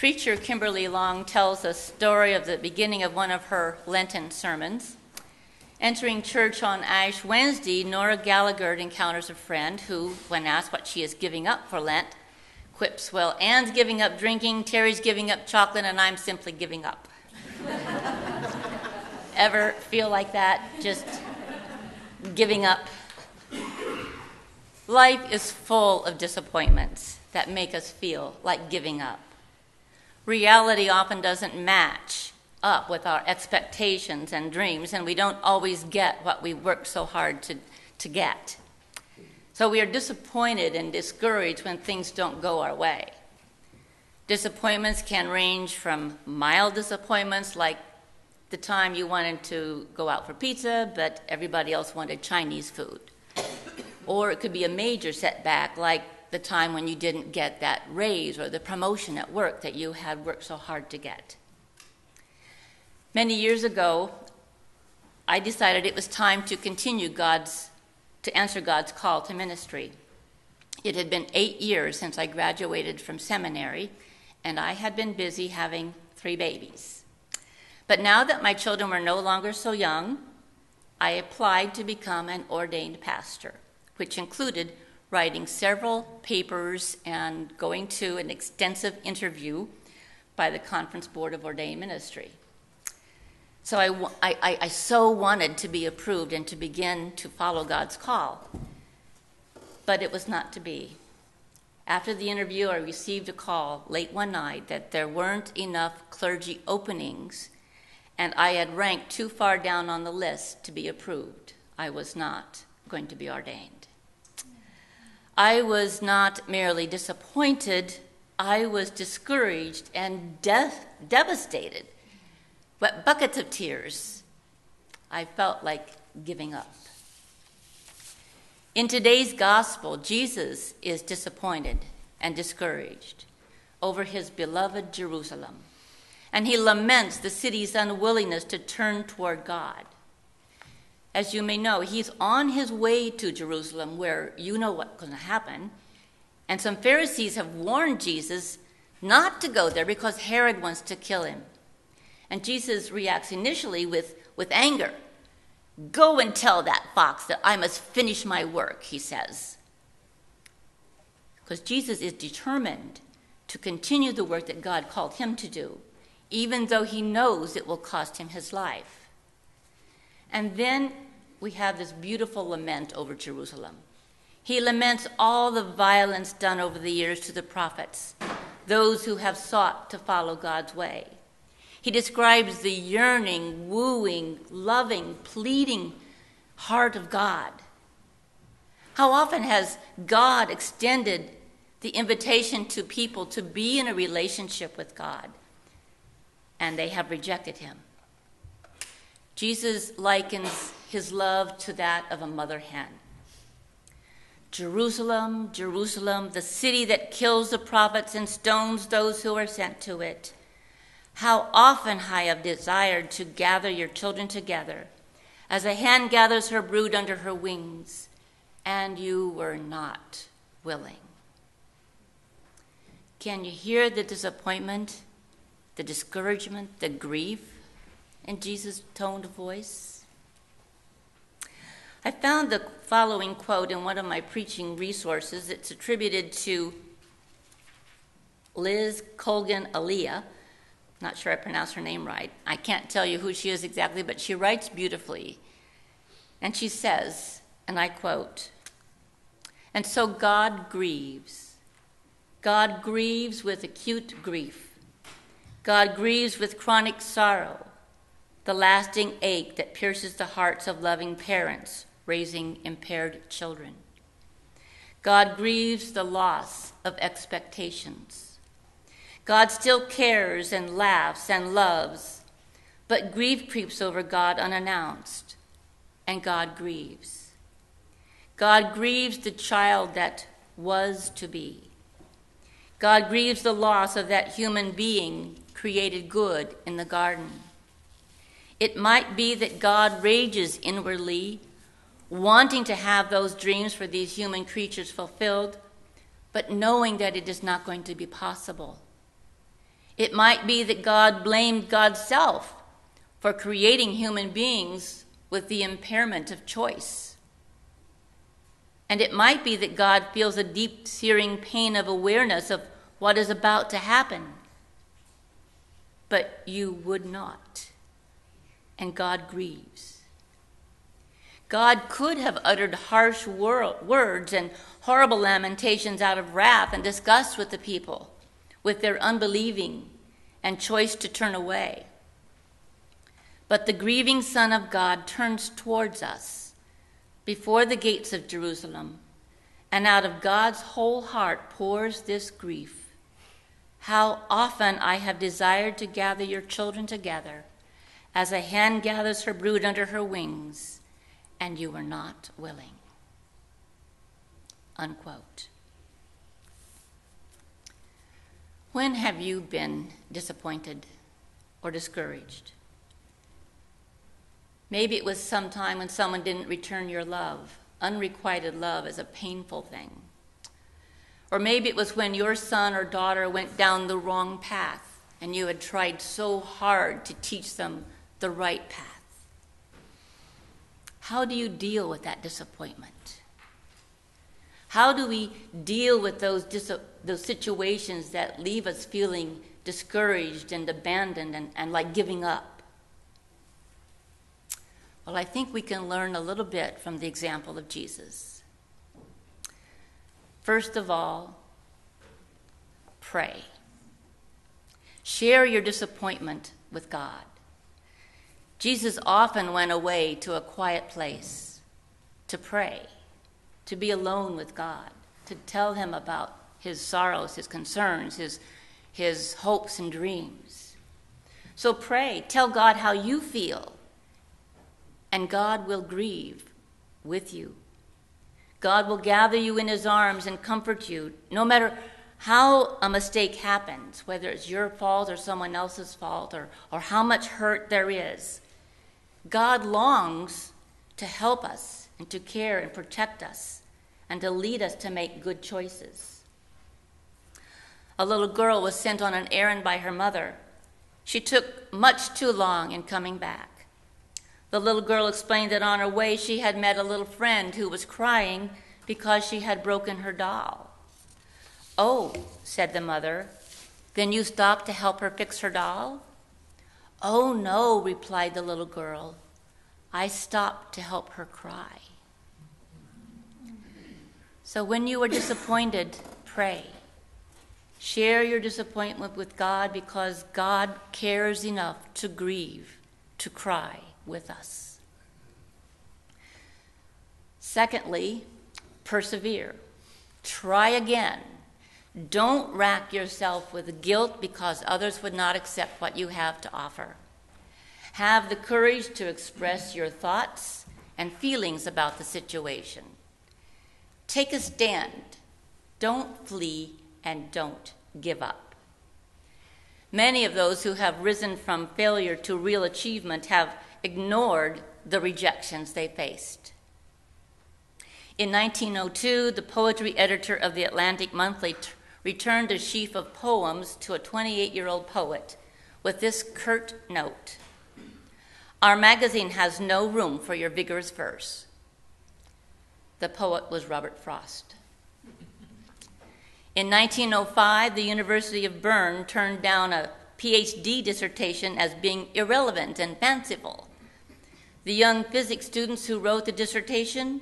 Preacher Kimberly Long tells a story of the beginning of one of her Lenten sermons. Entering church on Ash Wednesday, Nora Gallagher encounters a friend who, when asked what she is giving up for Lent, quips, "Well, Anne's giving up drinking, Terry's giving up chocolate, and I'm simply giving up." Ever feel like that? Just giving up? Life is full of disappointments that make us feel like giving up. Reality often doesn't match up with our expectations and dreams, and we don't always get what we worked so hard to get. So we are disappointed and discouraged when things don't go our way. Disappointments can range from mild disappointments, like the time you wanted to go out for pizza, but everybody else wanted Chinese food. Or it could be a major setback, like the time when you didn't get that raise or the promotion at work that you had worked so hard to get. Many years ago, I decided it was time to to answer God's call to ministry. It had been 8 years since I graduated from seminary, and I had been busy having 3 babies. But now that my children were no longer so young, I applied to become an ordained pastor, which included writing several papers and going to an extensive interview by the Conference Board of Ordained Ministry. So I so wanted to be approved and to begin to follow God's call, but it was not to be. After the interview, I received a call late one night that there weren't enough clergy openings, and I had ranked too far down on the list to be approved. I was not going to be ordained. I was not merely disappointed, I was discouraged and devastated. But buckets of tears. I felt like giving up. In today's gospel, Jesus is disappointed and discouraged over his beloved Jerusalem, and he laments the city's unwillingness to turn toward God. As you may know, he's on his way to Jerusalem, where you know what's going to happen, and some Pharisees have warned Jesus not to go there because Herod wants to kill him. And Jesus reacts initially with anger. "Go and tell that fox that I must finish my work," he says. Because Jesus is determined to continue the work that God called him to do, even though he knows it will cost him his life. And then we have this beautiful lament over Jerusalem. He laments all the violence done over the years to the prophets, those who have sought to follow God's way. He describes the yearning, wooing, loving, pleading heart of God. How often has God extended the invitation to people to be in a relationship with God, and they have rejected him? Jesus likens his love to that of a mother hen. "Jerusalem, Jerusalem, the city that kills the prophets and stones those who are sent to it. How often I have desired to gather your children together, as a hen gathers her brood under her wings, and you were not willing." Can you hear the disappointment, the discouragement, the grief in Jesus' toned voice? I found the following quote in one of my preaching resources. It's attributed to Liz Colgan Aaliyah. Not sure I pronounced her name right. I can't tell you who she is exactly, but she writes beautifully. And she says, and I quote, "And so God grieves. God grieves with acute grief. God grieves with chronic sorrow, the lasting ache that pierces the hearts of loving parents raising impaired children. God grieves the loss of expectations. God still cares and laughs and loves, but grief creeps over God unannounced, and God grieves. God grieves the child that was to be. God grieves the loss of that human being created good in the garden. It might be that God rages inwardly, wanting to have those dreams for these human creatures fulfilled, but knowing that it is not going to be possible. It might be that God blamed God's self for creating human beings with the impairment of choice. And it might be that God feels a deep, searing pain of awareness of what is about to happen. But you would not, and God grieves. God could have uttered harsh words and horrible lamentations out of wrath and disgust with the people, with their unbelieving and choice to turn away. But the grieving Son of God turns towards us before the gates of Jerusalem, and out of God's whole heart pours this grief. How often I have desired to gather your children together, as a hen gathers her brood under her wings, and you were not willing. Unquote. When have you been disappointed or discouraged? Maybe it was some time when someone didn't return your love. Unrequited love is a painful thing. Or maybe it was when your son or daughter went down the wrong path and you had tried so hard to teach them the right path. How do you deal with that disappointment? How do we deal with those situations that leave us feeling discouraged and abandoned and like giving up? Well, I think we can learn a little bit from the example of Jesus. First of all, pray. Share your disappointment with God. Jesus often went away to a quiet place to pray, to be alone with God, to tell him about his sorrows, his concerns, his hopes and dreams. So pray, tell God how you feel, and God will grieve with you. God will gather you in his arms and comfort you, no matter how a mistake happens, whether it's your fault or someone else's fault, or how much hurt there is. God longs to help us and to care and protect us and to lead us to make good choices. A little girl was sent on an errand by her mother. She took much too long in coming back. The little girl explained that on her way she had met a little friend who was crying because she had broken her doll. "Oh," said the mother, "then you stopped to help her fix her doll?" "Oh, no," replied the little girl. "I stopped to help her cry." So when you are disappointed, pray. Share your disappointment with God because God cares enough to grieve, to cry with us. Secondly, persevere. Try again. Don't rack yourself with guilt because others would not accept what you have to offer. Have the courage to express your thoughts and feelings about the situation. Take a stand. Don't flee and don't give up. Many of those who have risen from failure to real achievement have ignored the rejections they faced. In 1902, the poetry editor of the Atlantic Monthly returned a sheaf of poems to a 28-year-old poet with this curt note: "Our magazine has no room for your vigorous verse." The poet was Robert Frost. In 1905, the University of Bern turned down a PhD dissertation as being irrelevant and fanciful. The young physics students who wrote the dissertation,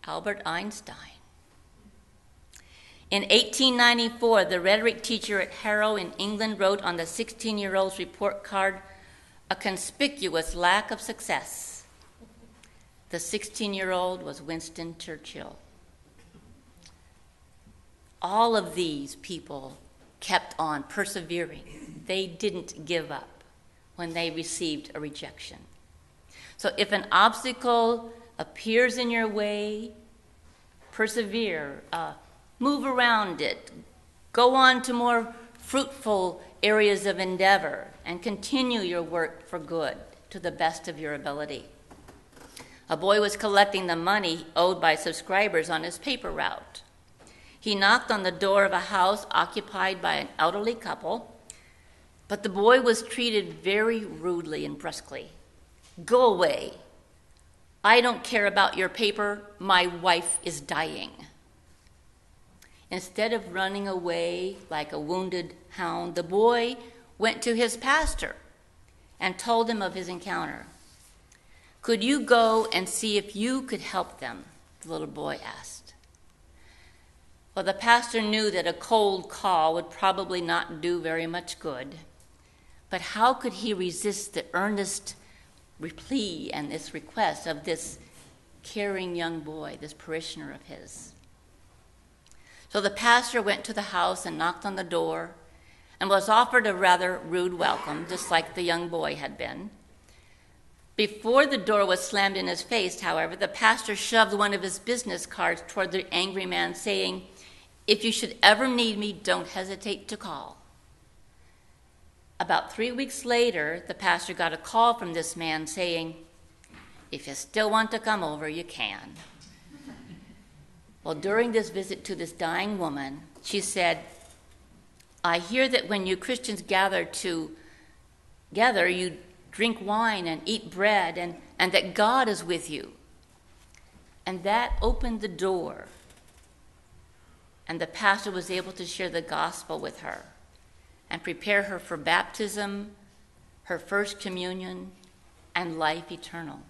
Albert Einstein. In 1894, the rhetoric teacher at Harrow in England wrote on the 16-year-old's report card, "A conspicuous lack of success." The 16-year-old was Winston Churchill. All of these people kept on persevering. They didn't give up when they received a rejection. So if an obstacle appears in your way, persevere, move around it, go on to more fruitful areas of endeavor, and continue your work for good to the best of your ability. A boy was collecting the money owed by subscribers on his paper route. He knocked on the door of a house occupied by an elderly couple. But the boy was treated very rudely and brusquely. "Go away. I don't care about your paper. My wife is dying." Instead of running away like a wounded hound, the boy went to his pastor and told him of his encounter. "Could you go and see if you could help them?" the little boy asked. Well, the pastor knew that a cold call would probably not do very much good, but how could he resist the earnest plea and this request of this caring young boy, this parishioner of his? So the pastor went to the house and knocked on the door and was offered a rather rude welcome, just like the young boy had been. Before the door was slammed in his face, however, the pastor shoved one of his business cards toward the angry man, saying, "If you should ever need me, don't hesitate to call." About 3 weeks later, the pastor got a call from this man saying, "If you still want to come over, you can." Well, during this visit to this dying woman, she said, "I hear that when you Christians gather, you drink wine and eat bread, and that God is with you." And that opened the door, and the pastor was able to share the gospel with her and prepare her for baptism, her first communion, and life eternal.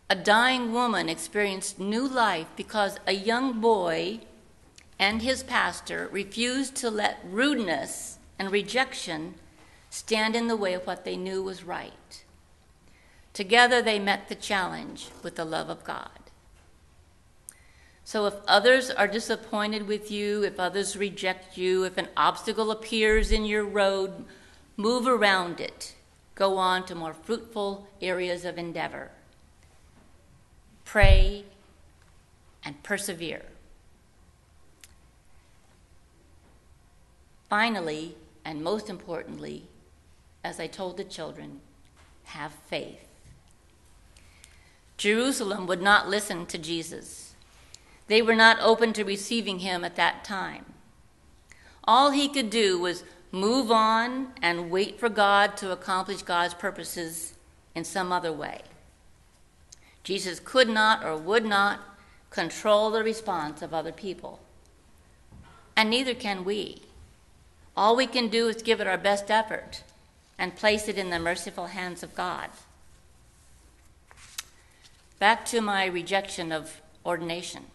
A dying woman experienced new life because a young boy and his pastor refused to let rudeness and rejection stand in the way of what they knew was right. Together they met the challenge with the love of God. So if others are disappointed with you, if others reject you, if an obstacle appears in your road, move around it. Go on to more fruitful areas of endeavor. Pray and persevere. Finally, and most importantly, as I told the children, have faith. Jerusalem would not listen to Jesus. They were not open to receiving him at that time. All he could do was move on and wait for God to accomplish God's purposes in some other way. Jesus could not or would not control the response of other people. And neither can we. All we can do is give it our best effort and place it in the merciful hands of God. Back to my rejection of ordination.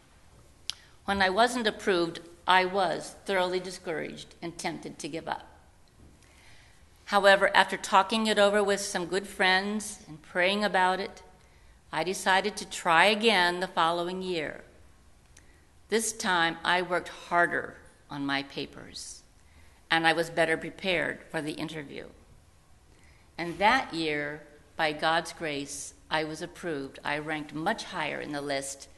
When I wasn't approved, I was thoroughly discouraged and tempted to give up. However, after talking it over with some good friends and praying about it, I decided to try again the following year. This time, I worked harder on my papers, and I was better prepared for the interview. And that year, by God's grace, I was approved. I ranked much higher in the list,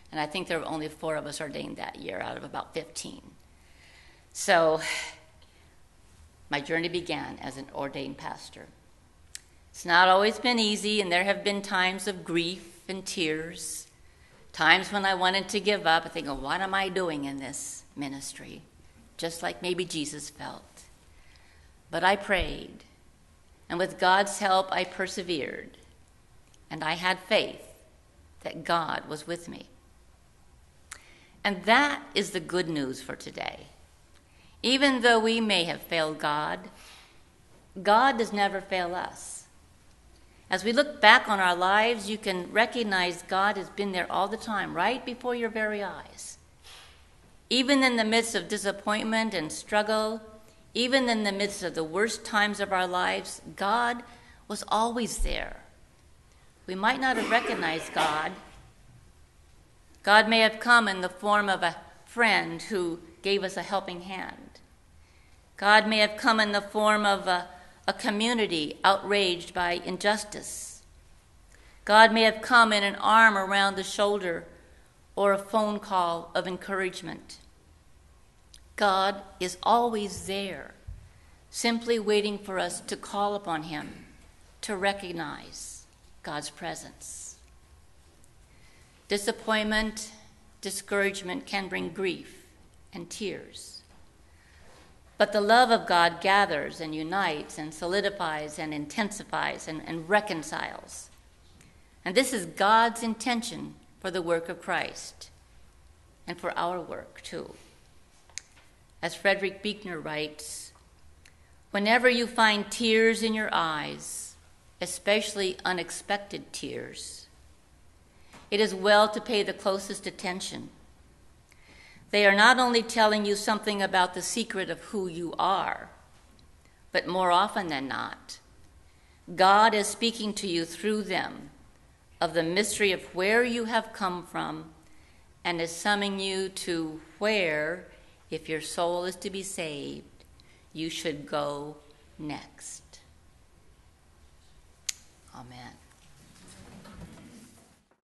and I think there were only 4 of us ordained that year out of about 15. So my journey began as an ordained pastor. It's not always been easy, and there have been times of grief and tears, times when I wanted to give up, thinking, what am I doing in this ministry? Just like maybe Jesus felt. But I prayed, and with God's help, I persevered, and I had faith that God was with me. And that is the good news for today. Even though we may have failed God, God does never fail us. As we look back on our lives, you can recognize God has been there all the time, right before your very eyes. Even in the midst of disappointment and struggle, even in the midst of the worst times of our lives, God was always there. We might not have recognized God. God may have come in the form of a friend who gave us a helping hand. God may have come in the form of a community outraged by injustice. God may have come in an arm around the shoulder or a phone call of encouragement. God is always there, simply waiting for us to call upon him, to recognize God's presence. Disappointment, discouragement can bring grief and tears. But the love of God gathers and unites and solidifies and intensifies and reconciles. And this is God's intention for the work of Christ and for our work too. As Frederick Buechner writes, whenever you find tears in your eyes, especially unexpected tears, it is well to pay the closest attention. They are not only telling you something about the secret of who you are, but more often than not, God is speaking to you through them of the mystery of where you have come from and is summoning you to where, if your soul is to be saved, you should go next. Amen.